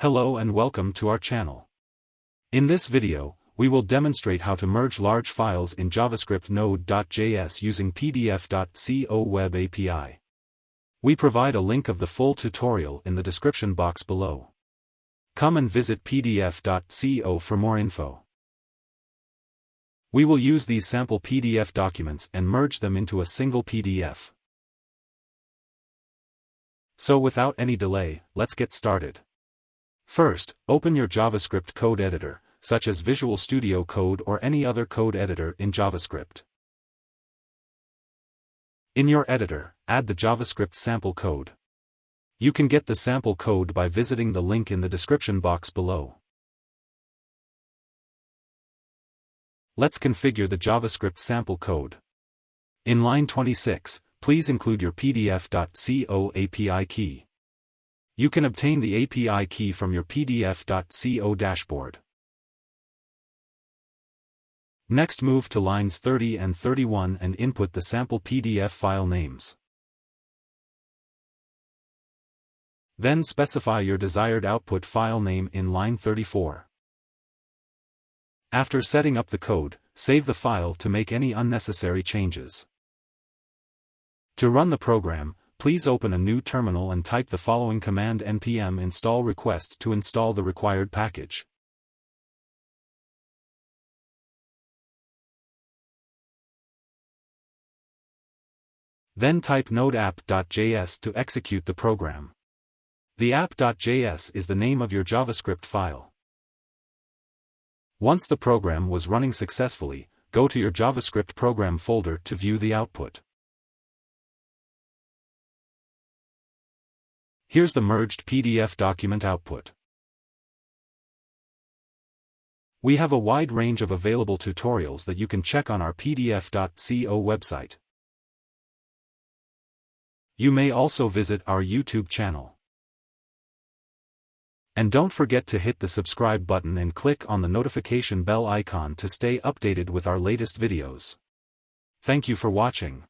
Hello and welcome to our channel. In this video, we will demonstrate how to merge large files in JavaScript Node.js using PDF.co web API. We provide a link of the full tutorial in the description box below. Come and visit PDF.co for more info. We will use these sample PDF documents and merge them into a single PDF. So without any delay, let's get started. First, open your JavaScript code editor, such as Visual Studio Code or any other code editor in JavaScript. In your editor, add the JavaScript sample code. You can get the sample code by visiting the link in the description box below. Let's configure the JavaScript sample code. In line 26, please include your PDF.co API key. You can obtain the API key from your PDF.co dashboard. Next, move to lines 30 and 31 and input the sample PDF file names. Then specify your desired output file name in line 34. After setting up the code, save the file to make any unnecessary changes. To run the program, please open a new terminal and type the following command: npm install request to install the required package. Then type node app.js to execute the program. The app.js is the name of your JavaScript file. Once the program was running successfully, go to your JavaScript program folder to view the output. Here's the merged PDF document output. We have a wide range of available tutorials that you can check on our PDF.co website. You may also visit our YouTube channel. And don't forget to hit the subscribe button and click on the notification bell icon to stay updated with our latest videos. Thank you for watching.